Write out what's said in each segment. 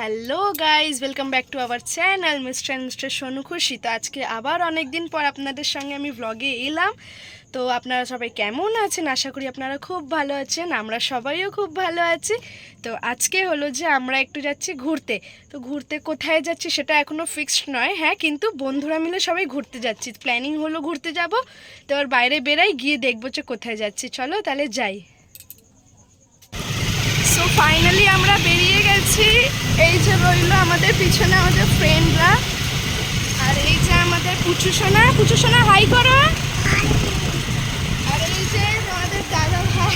Hello guys, welcome back to our channel mister Sonu খুশি। তো আজকে আবার অনেক দিন পর আপনাদের সঙ্গে আমি ব্লগে এলাম। তো আপনারা সবাই কেমন আছেন? আশা করি আপনারা খুব ভালো আছেন, আমরা সবাইও খুব ভালো আছি। তো আজকে হলো যে আমরা একটু যাচ্ছি ঘুরতে। তো ঘুরতে কোথায় যাচ্ছি সেটা এখনও ফিক্সড নয়, হ্যাঁ, কিন্তু বন্ধুরা মিলে সবাই ঘুরতে যাচ্ছি। প্ল্যানিং হলো ঘুরতে যাব। তো আর বাইরে বেরাই গিয়ে দেখবো যে কোথায় যাচ্ছি। চলো তাহলে যাই। সো ফাইনালি আমরা বেরিয়ে গেছি। এই যে রইলো আমাদের পিছনে আমাদের ফ্রেন্ডরা, আর এই যে আমাদের পুচু সোনা হাই করো। আর এই যে আমাদের দাদা ভাই।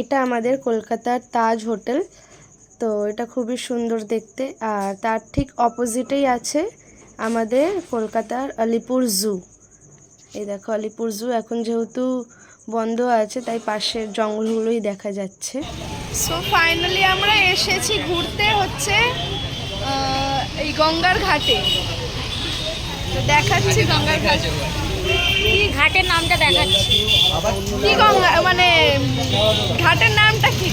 এটা আমাদের কলকাতার তাজ হোটেল। তো এটা খুবই সুন্দর দেখতে। আর তার ঠিক অপোজিটেই আছে আমাদের কলকাতার আলিপুর জু। এই দেখো আলিপুর জু এখন যেহেতু বন্ধ আছে তাই পাশের জঙ্গলগুলোই দেখা যাচ্ছে। সো ফাইনালি আমরা এসেছি ঘুরতে হচ্ছে এই গঙ্গার ঘাটে। তো দেখাচ্ছি গঙ্গার ঘাট, কি ঘাটের নামটা দেখাচ্ছি। কি গঙ্গা মানে ঘাটের নামটা কি?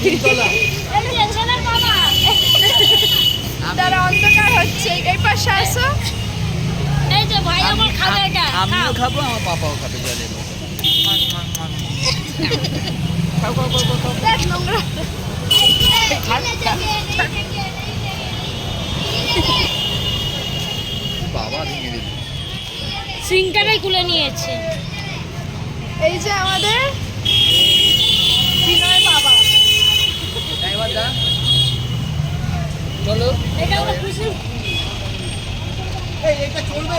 তারা অন্ধকার হচ্ছে। এই পাশে আসো। এই যে ভাই আমার খাবে এটা। আমিও খাবো, আমার পাপাও খাবে। জলে দেখ নোংরা। বাবা ভেঙে দিল। সিংটাটাই খুলে নিয়েছে। এই যে আমাদের বিনয় বাবা। ড্রাইভার দা চলো। এটা আমরা খুশি। এই এটা চলবে?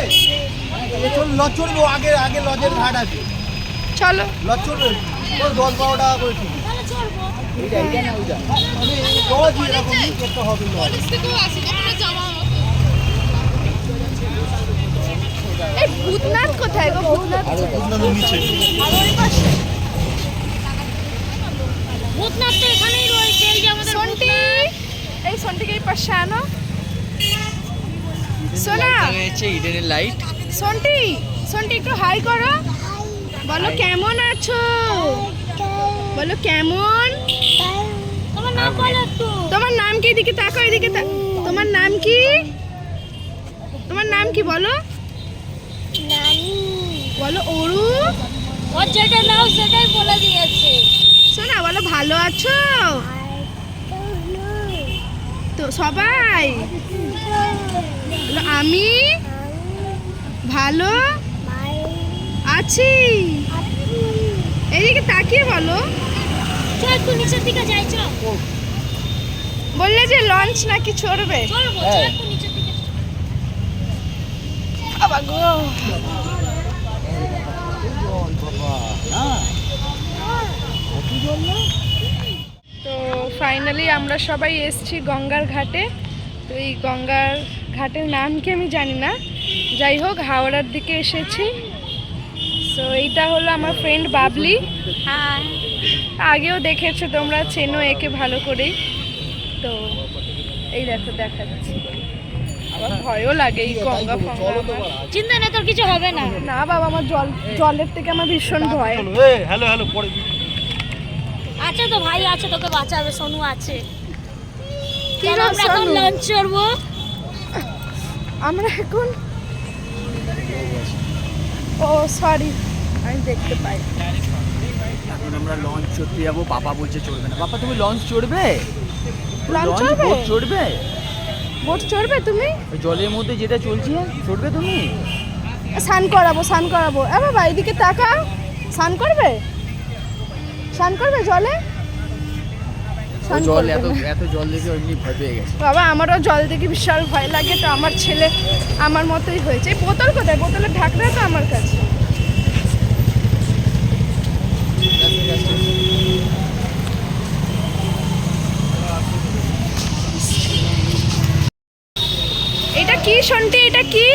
চল লজ চলবে, আগে আগে লজের ঘাট আছে। চলো লজ চলবে ওই 10-12 টাকা করে টিকিট। তাহলে চলবো। এইটা না ওইটা মানে লজ এরকম একটা হবে লজ। এই ভূতনাথ কোথায় গো? ভূতনাথ আপনাদের নিচে আর ওই পাশে ভূতনাথ তো এখানেই রয়েছে। এই যে আমাদের সন্টি। এই সন্টিকে এই পাশে আনো। সোনা রয়েছে ইডেনের লাইট। সন্টি, সন্টি একটু হাই করো। বলো কেমন আছো, বলো কেমন। তোমার নাম বলো একটু। তোমার নাম কি? এদিকে তাকাও, এদিকে তোমার নাম কি? তোমার নাম কি বলো? বলো অরু। ওর যেটা নাও সেটাই বলে দিয়েছে। সোনা বলো ভালো আছো তো সবাই? বলো আমি ভালো আছি। এদিকে তাকিয়ে বলো। চল একটু নিচের দিকে যাই। চল বললে যে লঞ্চ নাকি চড়বে? চলবো। চল একটু নিচের দিকে। বাবা গো। তো ফাইনালি আমরা সবাই এসেছি গঙ্গার ঘাটে। তো এই গঙ্গার ঘাটের নাম কি আমি জানি না, যাই হোক হাওড়ার দিকে এসেছি। তো এইটা হলো আমার ফ্রেন্ড বাবলি। হ্যাঁ, আগেও দেখেছো তোমরা, চেনো একে ভালো করেই। তো এই দেখো দেখাচ্ছি। আবার ভয়ও লাগে এই গঙ্গা ফঙ্গা আমার। চিন্তা নেই, তোর কিছু হবে না। না বাবা, আমার জলের থেকে আমার ভীষণ ভয়। এই হ্যালো হ্যালো পরে আছে তো ভাই, আছে, তোকে বাঁচাবে। সোনু আছে। কি চল গো আমরা এখন সোনু? লঞ্চ চড়বো। আমরা এখন ও সরি আমি দেখতে পাই। এখন আমরা লঞ্চ চড়তে যাবো। পাপা বলছে চড়বে না। পাপা তুমি লঞ্চ চড়বে? লঞ্চ চড়বে? বোট চড়বে? বোট চড়বে তুমি? ওই জলের মধ্যে যেটা চলছে চড়বে তুমি? স্নান করাবো, স্নান করাবো। এ বাবা এদিকে তাকাও। স্নান করবে? স্নান করবে জলে? স্নান জল করবে এত না। এত জল দেখে এমনি ভয় পেয়ে গেছে। বাবা আমারও জল দেখে বিশাল ভয় লাগে। তো আমার ছেলে আমার মতোই হয়েছে। এই বোতল কোথায়? বোতলের ঢাকনা তো আমার কাছে। শন্টি, এটা কি?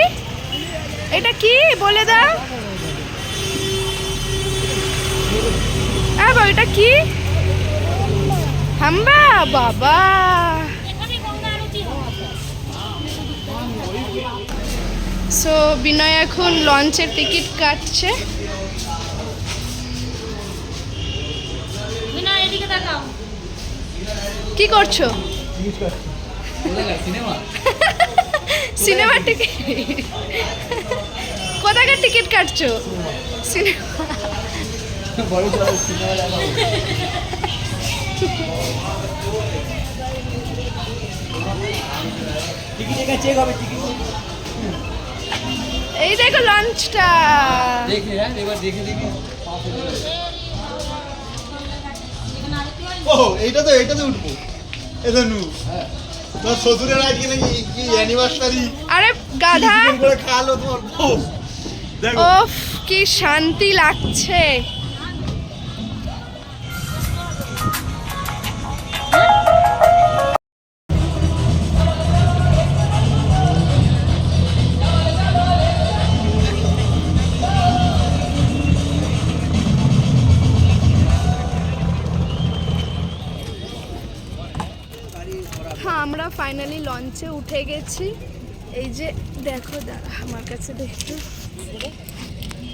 এটা কি বলে দাও। বাবা এটা কি? হাম্বা বাবা। এখানে গঙ্গা আরতি হয়। সো বিনয় এখন লঞ্চের টিকিট কাটছে। বিনা এদিকে তাকাও। কি করছো? সিনেমা সিনেমার টিকিট। কোথাকার টিকিট কাটছো? সিনেমা। বড় চলো সিনেমা দেখা টিকিট একা চেক হবে টিকিট এই দেখো লঞ্চটা। দেখে হ্যাঁ এবার দেখে দেখে ও এইটাতে উঠবো। এটা নু তোর শ্বশুরের আজকে নাকি কি অ্যানিভার্সারি আরে গাধা। করে খাওয়ালো তোমার বউ। দেখো ওফ কি শান্তি লাগছে। হ্যাঁ আমরা ফাইনালি লঞ্চে উঠে গেছি। এই যে দেখো দাঁড়া আমার কাছে দেখো,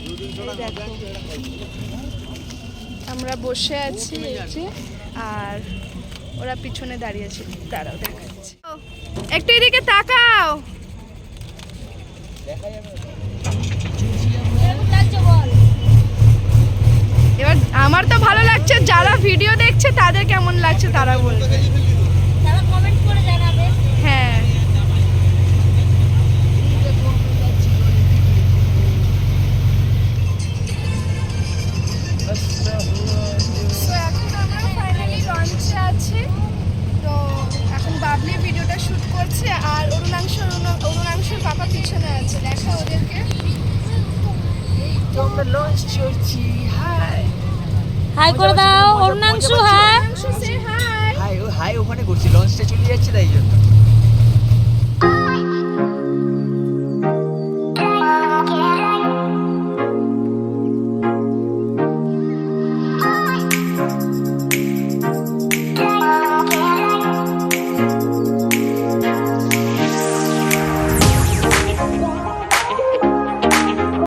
এই দেখো আমরা বসে আছি এই যে, আর ওরা পিছনে দাঁড়িয়ে আছে। দাঁড়াও দেখাচ্ছি, একটু এদিকে তাকাও। কেমন লাগছে বল? এবার আমার তো ভালো লাগছে, যারা ভিডিও দেখছে তাদের কেমন লাগছে তারা বলবে। তারা কমেন্ট করে জানাবে। হ্যাঁ তো এখন আমরা ফাইনালি লঞ্চে আছি। তো এখন বাবলি ভিডিওটা শুট করছে আর অরুণাংশুর পাপা পিছনে আছে। দেখো ওদেরকে। এই তো আমরা লঞ্চ চড়ছি। হাই হাই করে দাও অরুণাংশু। হ্যাঁ অরুণাংশু সে হাই। হাই ওখানে করছি লঞ্চটা চলে যাচ্ছে তাই জন্য